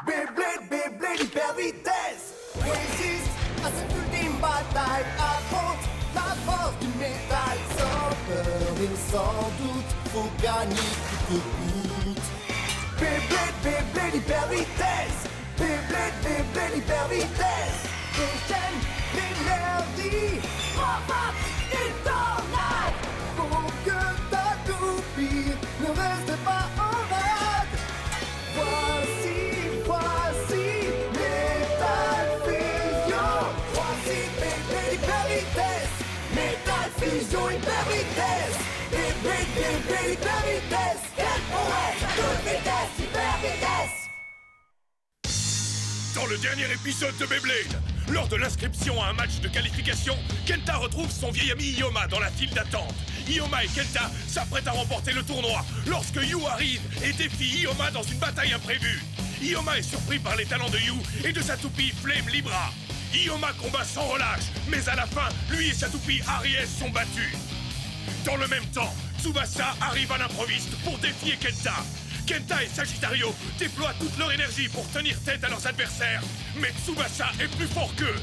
Beyblade, Beyblade, hyper vitesse. Résiste à cette ultime bataille. Affronte la force du métal. Sans peur et sans doute, faut gagner coûte que coûte. Beyblade, Beyblade, hyper vitesse. Beyblade, Beyblade, hyper vitesse. Des chaînes d'énergie. Pop-up, une tornade. Pour que ta toupie ne reste pas en rade. Voici Metal Fusion. Voici Beyblade, hyper vitesse. Metal Fusion, hyper vitesse. Beyblade, Beyblade, hyper vitesse. Quelle prouesse à toute vitesse, hyper vitesse. Dans le dernier épisode de Beyblade, lors de l'inscription à un match de qualification, Kenta retrouve son vieil ami Ioma dans la file d'attente. Ioma et Kenta s'apprêtent à remporter le tournoi lorsque Yu arrive et défie Ioma dans une bataille imprévue. Ioma est surpris par les talents de Yu et de sa toupie Flame Libra. Ioma combat sans relâche, mais à la fin, lui et sa toupie Aries sont battus. Dans le même temps, Tsubasa arrive à l'improviste pour défier Kenta. Kenta et Sagittario déploient toute leur énergie pour tenir tête à leurs adversaires, mais Tsubasa est plus fort qu'eux.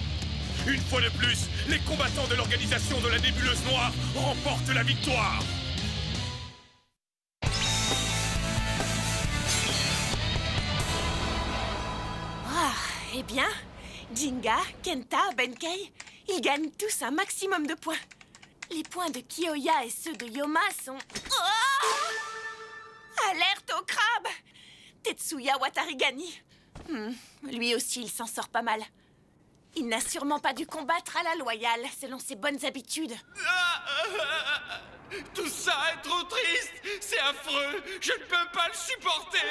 Une fois de plus, les combattants de l'organisation de la Nébuleuse Noire remportent la victoire. Ah, eh bien, Jinga, Kenta, Benkei, ils gagnent tous un maximum de points. Les points de Kiyoya et ceux de Yoma sont... Oh! Alerte au crabe! Tetsuya Watarigani. Lui aussi, il s'en sort pas mal. Il n'a sûrement pas dû combattre à la loyale, selon ses bonnes habitudes. Tout ça est trop triste. C'est affreux. Je ne peux pas le supporter.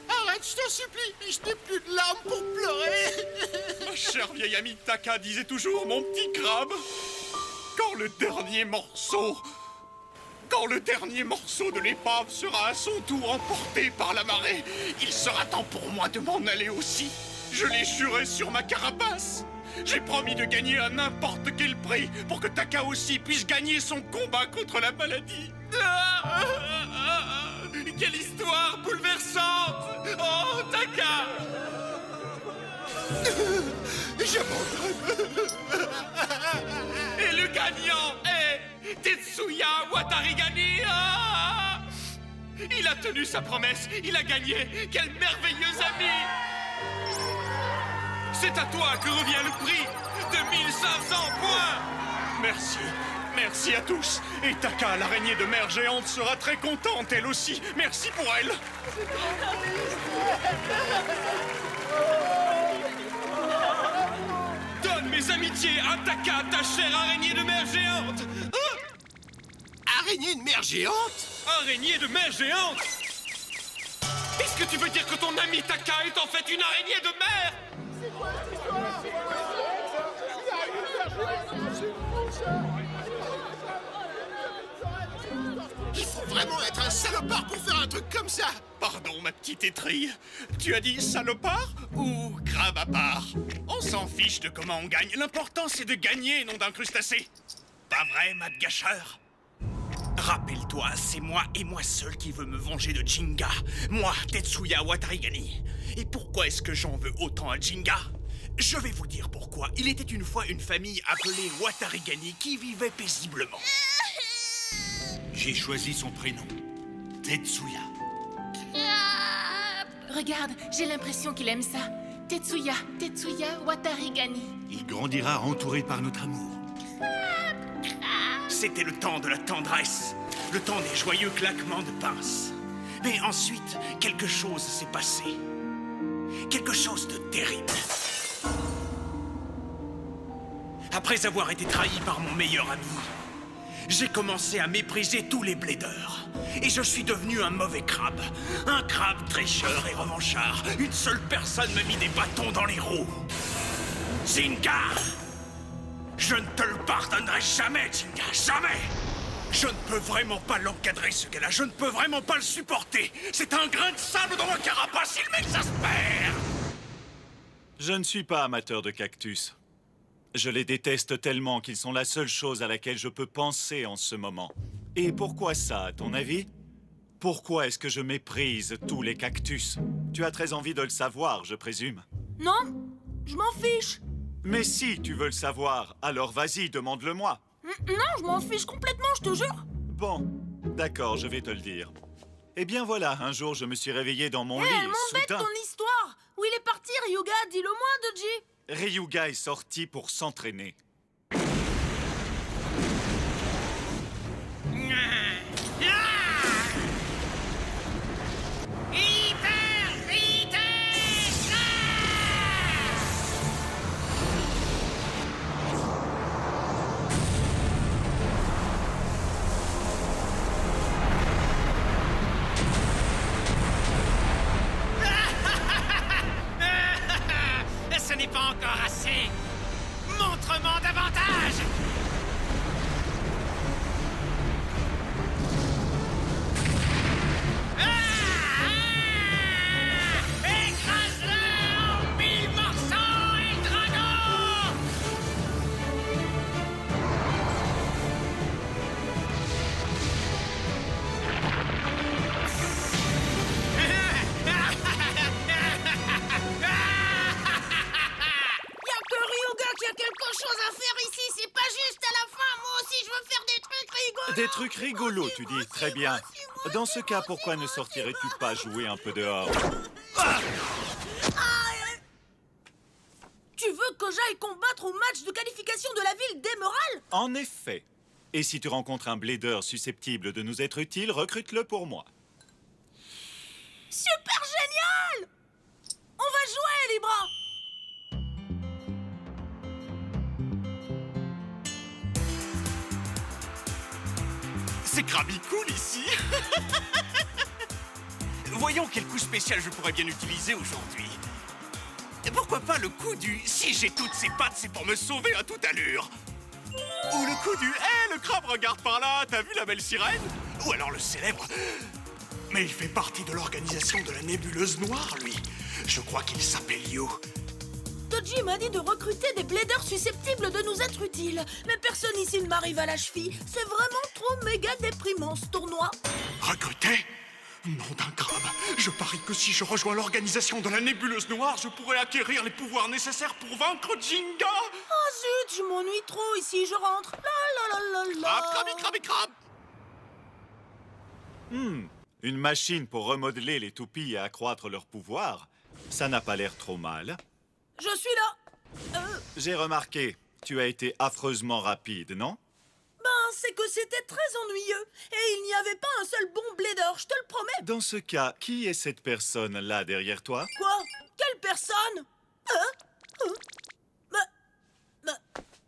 Arrête, je t'en supplie. Je n'ai plus de larmes pour pleurer. Ma chère vieille amie Taka disait toujours, mon petit crabe, quand le dernier morceau de l'épave sera à son tour emporté par la marée, il sera temps pour moi de m'en aller aussi. Je l'ai juré sur ma carapace. J'ai promis de gagner à n'importe quel prix pour que Taka aussi puisse gagner son combat contre la maladie. Quelle histoire bouleversante. Oh, Taka. J'abandonne. Et le gagnant est Tetsuya Watarigani. Il a tenu sa promesse, il a gagné. Quel merveilleux ami. C'est à toi que revient le prix de 1500 points. Merci à tous. Et Taka, l'araignée de mer géante, sera très contente, elle aussi. Merci pour elle. Donne mes amitiés à Taka, ta chère araignée de mer géante. Araignée de mer géante? Araignée de mer géante? Est-ce que tu veux dire que ton ami Taka est en fait une araignée de mer? Il faut vraiment être un salopard pour faire un truc comme ça. Pardon, ma petite étrille. Tu as dit salopard ou crabe à part? On s'en fiche de comment on gagne. L'important, c'est de gagner, non d'un crustacé. Pas vrai, Mat Gâcheur? Rappelle-toi, c'est moi et moi seul qui veux me venger de Jinga. Moi, Tetsuya Watarigani. Et pourquoi est-ce que j'en veux autant à Jinga? Je vais vous dire pourquoi. Il était une fois une famille appelée Watarigani qui vivait paisiblement. J'ai choisi son prénom. Tetsuya. Regarde, j'ai l'impression qu'il aime ça. Tetsuya Watarigani. Il grandira entouré par notre amour. C'était le temps de la tendresse, le temps des joyeux claquements de pince. Mais ensuite, quelque chose s'est passé. Quelque chose de terrible. Après avoir été trahi par mon meilleur ami, j'ai commencé à mépriser tous les blédeurs. Et je suis devenu un mauvais crabe. Un crabe tricheur et revanchard. Une seule personne m'a mis des bâtons dans les roues. Jinga! Je ne te le pardonnerai jamais, Jinga, jamais! Je ne peux vraiment pas l'encadrer, ce gars-là. Je ne peux vraiment pas le supporter. C'est un grain de sable dans ma carapace, il m'exaspère! Je ne suis pas amateur de cactus. Je les déteste tellement qu'ils sont la seule chose à laquelle je peux penser en ce moment. Et pourquoi ça, à ton avis? Pourquoi est-ce que je méprise tous les cactus? Tu as très envie de le savoir, je présume. Non, je m'en fiche. Mais si tu veux le savoir, alors vas-y, demande-le-moi. Non, je m'en fiche complètement, je te jure. Bon, d'accord, je vais te le dire. Eh bien voilà, un jour je me suis réveillé dans mon lit, Elle m'embête soudain... ton histoire. Où il est parti, Ryuga? Dis-le-moi, Doji. Ryuga est sorti pour s'entraîner. Ce n'est pas encore assez. Montre-moi davantage. Écrase-le en 1000 morceaux, El Drago! Qu'il y a quelque chose à faire ici, c'est pas juste à la fin. Moi aussi, je veux faire des trucs rigolos. Des trucs rigolos, tu dis. Très bien. Dans ce cas, pourquoi ne sortirais-tu pas jouer un peu dehors? Tu veux que j'aille combattre au match de qualification de la ville d'Emerald? En effet. Et si tu rencontres un blader susceptible de nous être utile, recrute-le pour moi. Super génial! On va jouer, Libra! C'est Krabby cool ici. Voyons quel coup spécial je pourrais bien utiliser aujourd'hui. Et pourquoi pas le coup du « si j'ai toutes ces pattes, c'est pour me sauver à toute allure ». Ou le coup du « hé, le crabe regarde par là, t'as vu la belle sirène ?» Ou alors le célèbre « mais il fait partie de l'organisation de la nébuleuse noire, lui. Je crois qu'il s'appelle Yo. » Doji m'a dit de recruter des bladers susceptibles de nous être utiles. Mais personne ici ne m'arrive à la cheville. C'est vraiment trop méga déprimant, ce tournoi. Recruter? Nom d'un crabe. Je parie que si je rejoins l'organisation de la nébuleuse noire, je pourrais acquérir les pouvoirs nécessaires pour vaincre Jinga. Oh zut, je m'ennuie trop ici, je rentre. La la la la la. Crabe, crabe. Une machine pour remodeler les toupies et accroître leurs pouvoirs, ça n'a pas l'air trop mal. Je suis là. J'ai remarqué, tu as été affreusement rapide, non? Ben, c'est que c'était très ennuyeux. Et il n'y avait pas un seul bon blader, je te le promets. Dans ce cas, qui est cette personne-là derrière toi? Quoi? Quelle personne?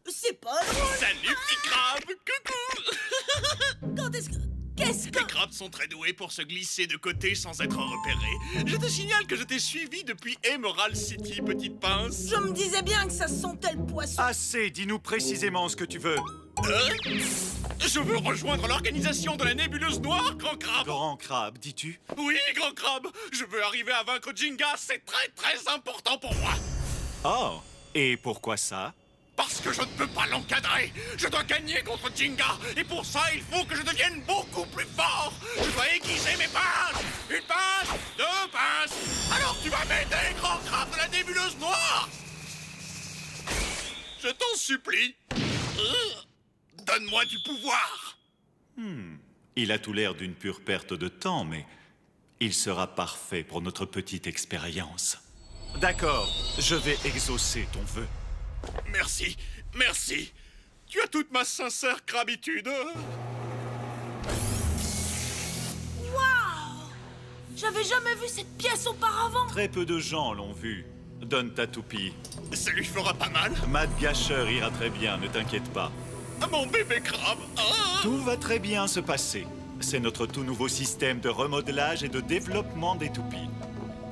C'est pas drôle. Salut, petit crabe. Coucou. Quand est-ce que... Qu'est-ce que... Les crabes sont très doués pour se glisser de côté sans être repérés. Je te signale que je t'ai suivi depuis Emerald City, petite pince. Je me disais bien que ça sentait le poisson. Assez, dis-nous précisément ce que tu veux. Je veux rejoindre l'organisation de la nébuleuse noire, grand crabe. Grand crabe, dis-tu? Oui, grand crabe. Je veux arriver à vaincre Jinga, c'est très très important pour moi. Oh, et pourquoi ça? Parce que je ne peux pas l'encadrer. Je dois gagner contre Jinga. Et pour ça, il faut que je devienne beaucoup plus fort. Je dois aiguiser mes pinces. Une pince, deux pinces. Alors tu vas m'aider, grand crabe de la nébuleuse noire. Je t'en supplie. Donne-moi du pouvoir. Il a tout l'air d'une pure perte de temps, mais il sera parfait pour notre petite expérience. D'accord, je vais exaucer ton vœu. Merci, merci. Tu as toute ma sincère crabitude. Waouh! J'avais jamais vu cette pièce auparavant. Très peu de gens l'ont vu. Donne ta toupie. Ça lui fera pas mal. Matt Gasher ira très bien, ne t'inquiète pas. Mon bébé crabe. Tout va très bien se passer. C'est notre tout nouveau système de remodelage et de développement des toupies.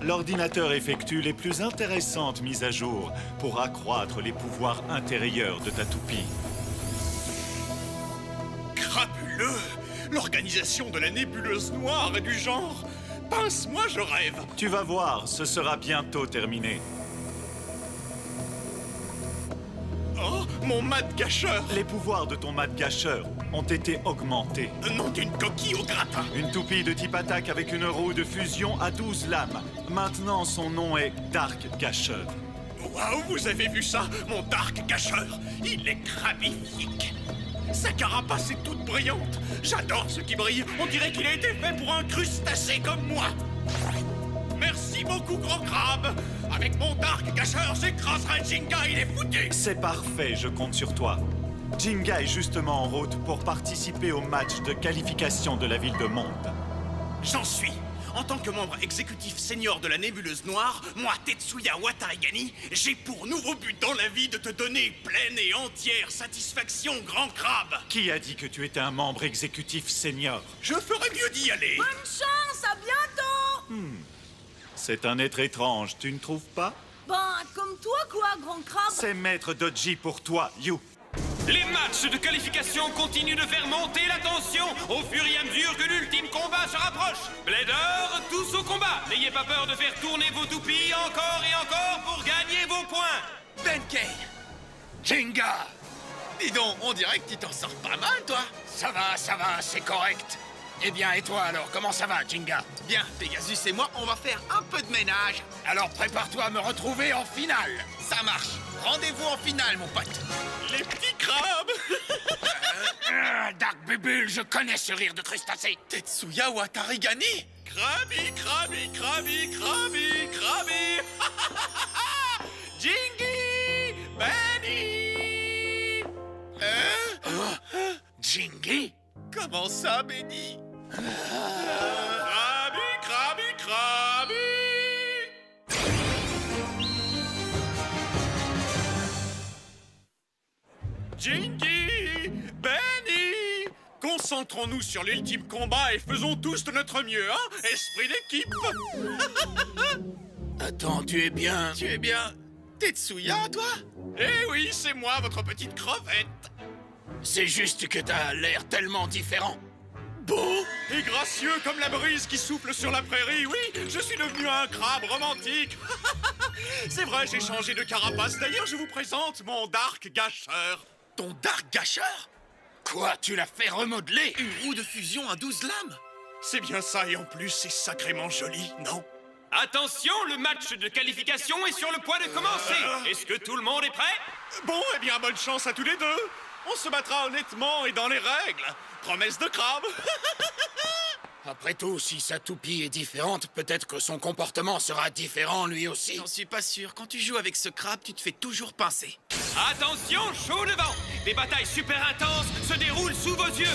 L'ordinateur effectue les plus intéressantes mises à jour pour accroître les pouvoirs intérieurs de ta toupie. Crapuleux! L'organisation de la nébuleuse noire et du genre... Pince-moi, je rêve! Tu vas voir, ce sera bientôt terminé. Oh, mon Matt Gasher! Les pouvoirs de ton Matt Gasher ont été augmentés. Nom d'une coquille au gratin. Une toupie de type attaque avec une roue de fusion à 12 lames. Maintenant, son nom est Dark Gâcheur. Waouh, vous avez vu ça? Mon Dark Gâcheur, il est crabifique. Sa carapace est toute brillante. J'adore ce qui brille. On dirait qu'il a été fait pour un crustacé comme moi. Merci beaucoup, Gros Crabe. Avec mon Dark Gâcheur, j'écraserai Jinga, il est foutu. C'est parfait, je compte sur toi. Jinga est justement en route pour participer au match de qualification de la ville de Monde. J'en suis. En tant que membre exécutif senior de la Nébuleuse Noire, moi, Tetsuya Watarigani, j'ai pour nouveau but dans la vie de te donner pleine et entière satisfaction, Grand Crabe. Qui a dit que tu étais un membre exécutif senior? Je ferais mieux d'y aller. Bonne chance, à bientôt! C'est un être étrange, tu ne trouves pas? Ben, comme toi, quoi, grand crabe? C'est Maître Doji pour toi, You. Les matchs de qualification continuent de faire monter la tension au fur et à mesure que l'ultime combat se rapproche. Blader, tous au combat. N'ayez pas peur de faire tourner vos toupies encore et encore pour gagner vos points. Benkei, Jinga, dis donc, on dirait que tu t'en sors pas mal, toi. Ça va, c'est correct. Eh bien, et toi alors, comment ça va, Jinga? Bien, Pegasus et moi, on va faire un peu de ménage. Alors prépare-toi à me retrouver en finale. Ça marche. Rendez-vous en finale, mon pote. Les petits crabes. Dark Bubule, je connais ce rire de crustacé. Tetsuya Watarigani. Krabi, Krabi, Krabi, Krabi, Krabi. Jingy, Benny. Jingy? Comment ça, Benny? Krabi, Krabi, Krabi. Jingy, Benny, concentrons-nous sur l'ultime combat et faisons tous de notre mieux, hein? Esprit d'équipe. Attends, tu es bien... Tu es bien Tetsuya, toi? Eh oui, c'est moi, votre petite crevette. C'est juste que t'as l'air tellement différent. Beau et gracieux comme la brise qui souffle sur la prairie, oui, je suis devenu un crabe romantique. C'est vrai, j'ai changé de carapace. D'ailleurs, je vous présente mon Dark Gâcheur. Ton Dark Gâcheur? Quoi, tu l'as fait remodeler? Une roue de fusion à 12 lames? C'est bien ça, et en plus, c'est sacrément joli, non? Attention, le match de qualification est sur le point de commencer. Est-ce que tout le monde est prêt? Bon, eh bien, bonne chance à tous les deux. On se battra honnêtement et dans les règles. Promesse de crabe. Après tout, si sa toupie est différente, peut-être que son comportement sera différent lui aussi. J'en suis pas sûr. Quand tu joues avec ce crabe, tu te fais toujours pincer. Attention, chaud devant. Des batailles super intenses se déroulent sous vos yeux.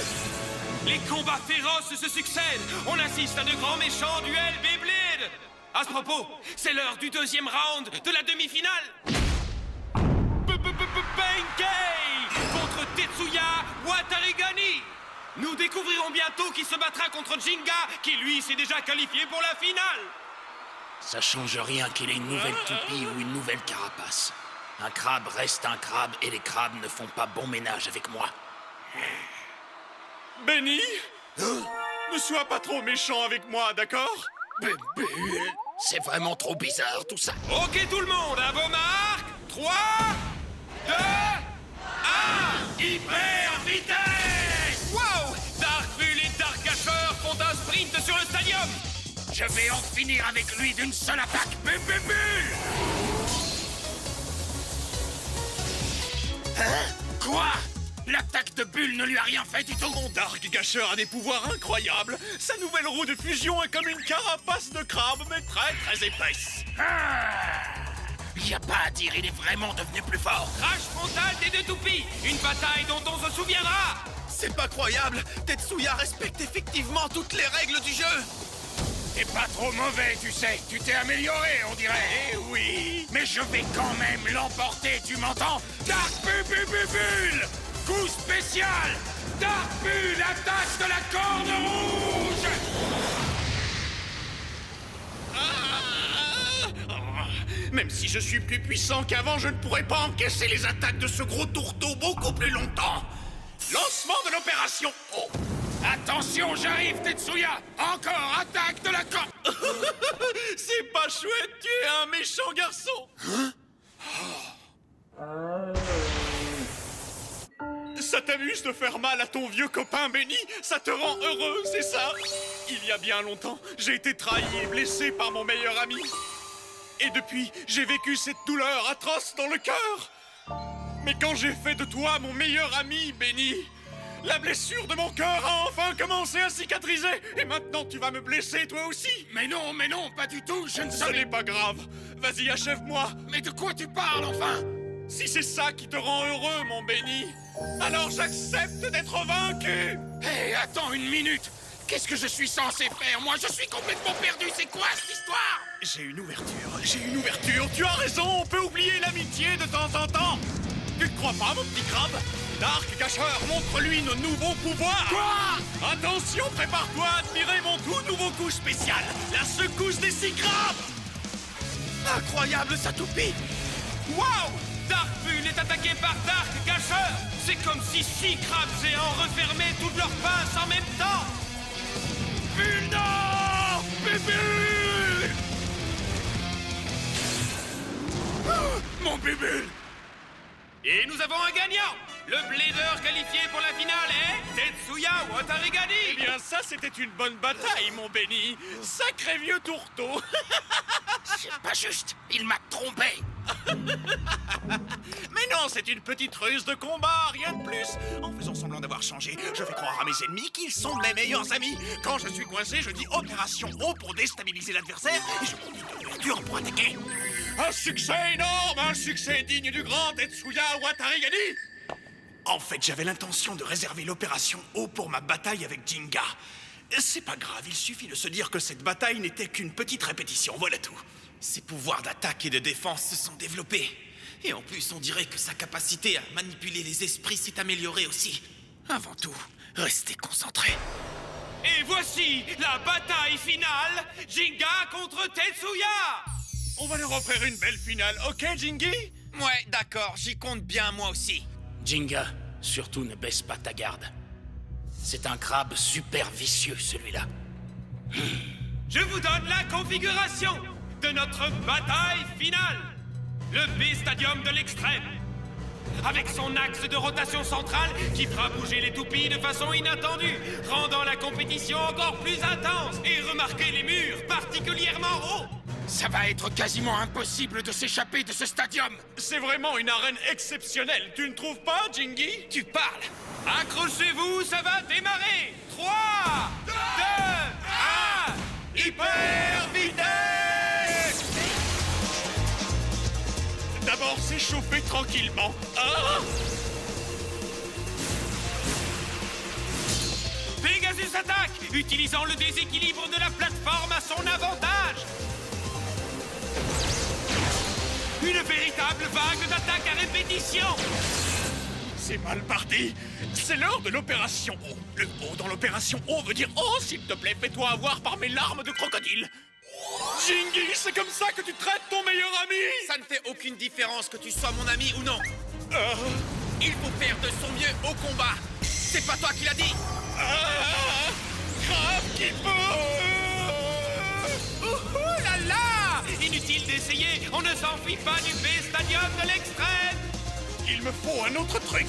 Les combats féroces se succèdent. On assiste à de grands méchants duels Beyblade. À ce propos, c'est l'heure du deuxième round de la demi-finale. Benkei contre Tetsuya Watarigani. Nous découvrirons bientôt qui se battra contre Jinga, qui lui s'est déjà qualifié pour la finale. Ça change rien qu'il ait une nouvelle toupie ou une nouvelle carapace. Un crabe reste un crabe et les crabes ne font pas bon ménage avec moi. Benny, ne sois pas trop méchant avec moi, d'accord? Bubule, c'est vraiment trop bizarre tout ça. Ok tout le monde, à vos marques. 3, 2, 1, hyper vitesse! Wow! Dark Bull et Dark Gâcheur font un sprint sur le stadium! Je vais en finir avec lui d'une seule attaque. Bubule! Hein? Quoi? L'attaque de Bulle ne lui a rien fait du tout. Mon Dark Gâcheur a des pouvoirs incroyables. Sa nouvelle roue de fusion est comme une carapace de crabe, mais très très épaisse. Y a pas à dire, il est vraiment devenu plus fort. Crash frontal des deux toupies, une bataille dont on se souviendra. C'est pas croyable. Tetsuya respecte effectivement toutes les règles du jeu. T'es pas trop mauvais, tu sais. Tu t'es amélioré, on dirait. Eh oui. Mais je vais quand même l'emporter, tu m'entends? Dark Bulle! Coup spécial! Dark Bull, attaque de la corde rouge! Même si je suis plus puissant qu'avant, je ne pourrai pas encaisser les attaques de ce gros tourteau beaucoup plus longtemps. Lancement de l'opération. Oh. Attention, j'arrive, Tetsuya! Encore attaque de la corde! C'est pas chouette, tu es un méchant garçon. Hein? Ça t'amuse de faire mal à ton vieux copain Benny? Ça te rend heureux, c'est ça? Il y a bien longtemps, j'ai été trahi et blessé par mon meilleur ami. Et depuis, j'ai vécu cette douleur atroce dans le cœur. Mais quand j'ai fait de toi mon meilleur ami, Benny, la blessure de mon cœur a enfin commencé à cicatriser. Et maintenant, tu vas me blesser, toi aussi. Mais non, pas du tout, je ne Ce savais... n'est pas grave. Vas-y, achève-moi. Mais de quoi tu parles, enfin? Si c'est ça qui te rend heureux, mon Benny, alors j'accepte d'être vaincu. Hé, attends une minute. Qu'est-ce que je suis censé faire? Moi, je suis complètement perdu. C'est quoi cette histoire? J'ai une ouverture. Tu as raison, on peut oublier l'amitié de temps en temps. Tu te crois pas, mon petit crabe? Dark Gâcheur, montre-lui nos nouveaux pouvoirs. Quoi? Attention, prépare-toi à admirer mon tout nouveau coup spécial, la secousse des 6 crabes. Incroyable, sa toupie! Waouh! Dark Bull est attaqué par Dark Gâcheur! C'est comme si 6 crabes géants refermaient toutes leurs pinces en même temps! Bull, non! Bébé! Mon bébé! Et nous avons un gagnant! Le blader qualifié pour la finale est Tetsuya Watarigani! Eh bien, ça, c'était une bonne bataille, mon Benny. Sacré vieux tourteau. C'est pas juste, il m'a trompé. Mais non, c'est une petite ruse de combat, rien de plus. En faisant semblant d'avoir changé, je fais croire à mes ennemis qu'ils sont mes meilleurs amis. Quand je suis coincé, je dis Opération O pour déstabiliser l'adversaire et je profite de l'ouverture pour attaquer. Un succès énorme, un succès digne du grand Tetsuya Watarigani. En fait, j'avais l'intention de réserver l'opération O pour ma bataille avec Jinga. C'est pas grave, il suffit de se dire que cette bataille n'était qu'une petite répétition, voilà tout. Ses pouvoirs d'attaque et de défense se sont développés. Et en plus, on dirait que sa capacité à manipuler les esprits s'est améliorée aussi. Avant tout, restez concentrés. Et voici la bataille finale, Jinga contre Tetsuya! On va leur offrir une belle finale, ok, Jingy? Ouais, d'accord, j'y compte bien moi aussi. Jinga, surtout ne baisse pas ta garde. C'est un crabe super vicieux, celui-là. Je vous donne la configuration de notre bataille finale. Le B-Stadium de l'extrême. Avec son axe de rotation centrale qui fera bouger les toupies de façon inattendue, rendant la compétition encore plus intense. Et remarquez les murs particulièrement hauts. Ça va être quasiment impossible de s'échapper de ce stadium. C'est vraiment une arène exceptionnelle, tu ne trouves pas, Jingy? Tu parles. Accrochez-vous, ça va démarrer. 3, 2, 1, hyper vitesse! D'abord s'échauffer tranquillement. Ah! Pegasus attaque, utilisant le déséquilibre de la plateforme à son avantage. Une véritable vague d'attaque à répétition. C'est mal parti. C'est l'heure de l'opération O. Le O dans l'opération O veut dire oh, s'il te plaît, fais-toi avoir par mes larmes de crocodile. Jingy, c'est comme ça que tu traites ton meilleur ami? Ça ne fait aucune différence que tu sois mon ami ou non. Il faut faire de son mieux au combat. C'est pas toi qui l'as dit. Grave qui Oh là là! Inutile d'essayer, on ne s'enfuit pas du B-Stadium de l'extrême. Il me faut un autre truc.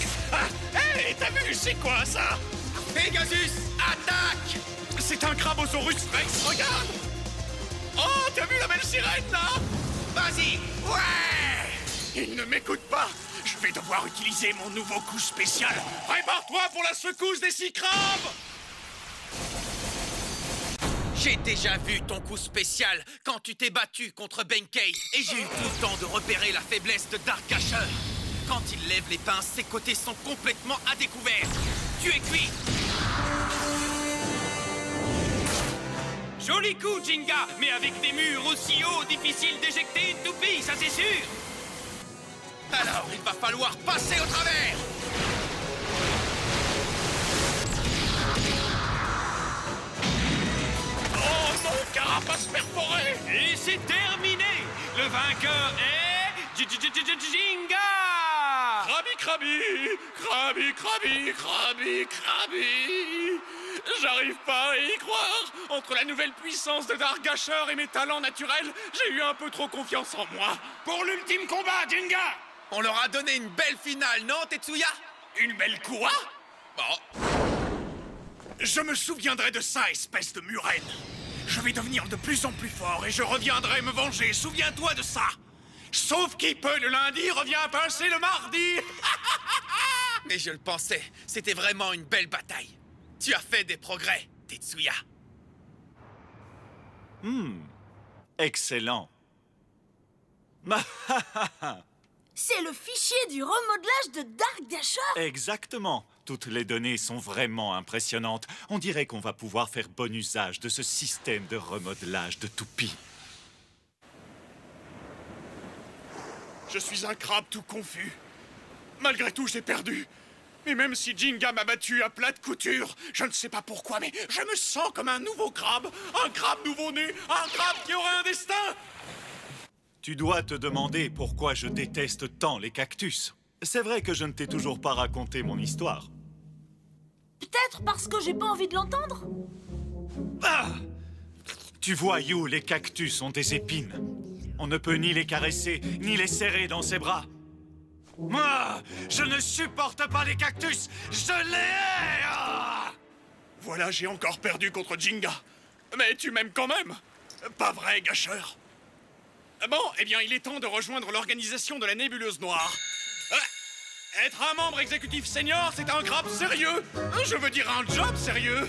Hé, t'as vu, c'est quoi ça? Pegasus, attaque! C'est un Crabosaurus Rex, regarde! Oh, t'as vu la belle sirène, là? Vas-y, ouais! Il ne m'écoute pas. Je vais devoir utiliser mon nouveau coup spécial. Prépare-toi pour la secousse des 6 crabes! J'ai déjà vu ton coup spécial quand tu t'es battu contre Benkei et j'ai eu tout le temps de repérer la faiblesse de Dark Gâcheur. Quand il lève les pinces, ses côtés sont complètement à découvert. Tu es cuit. Joli coup, Jinga, mais avec des murs aussi hauts, difficile d'éjecter une toupie, ça c'est sûr. Alors, il va falloir passer au travers. Oh non, carapace perforée! Et c'est terminé. Le vainqueur est Jinga. Krabi! J'arrive pas à y croire! Entre la nouvelle puissance de Dark Gâcheur et mes talents naturels, j'ai eu un peu trop confiance en moi. Pour l'ultime combat, Jinga! On leur a donné une belle finale, non, Tetsuya? Une belle quoi? Bon. Je me souviendrai de ça, espèce de murène. Je vais devenir de plus en plus fort et je reviendrai me venger. Souviens-toi de ça. Sauf qui peut le lundi revient pincer le mardi. Mais je le pensais, c'était vraiment une belle bataille. Tu as fait des progrès, Tetsuya. Excellent. C'est le fichier du remodelage de Dark Dasher. Exactement. Toutes les données sont vraiment impressionnantes. On dirait qu'on va pouvoir faire bon usage de ce système de remodelage de toupie. Je suis un crabe tout confus. Malgré tout, j'ai perdu. Et même si Jinga m'a battu à plate couture, je ne sais pas pourquoi, mais je me sens comme un nouveau crabe. Un crabe nouveau-né, un crabe qui aura un destin. Tu dois te demander pourquoi je déteste tant les cactus. C'est vrai que je ne t'ai toujours pas raconté mon histoire. Peut-être parce que j'ai pas envie de l'entendre. Ah! Tu vois, You, les cactus ont des épines. On ne peut ni les caresser, ni les serrer dans ses bras. Moi, je ne supporte pas les cactus. Je les hais! Ah! Voilà, j'ai encore perdu contre Jinga. Mais tu m'aimes quand même. Pas vrai, gâcheur? Bon, eh bien, il est temps de rejoindre l'organisation de la Nébuleuse Noire. Être un membre exécutif senior, c'est un crabe sérieux. Je veux dire un job sérieux.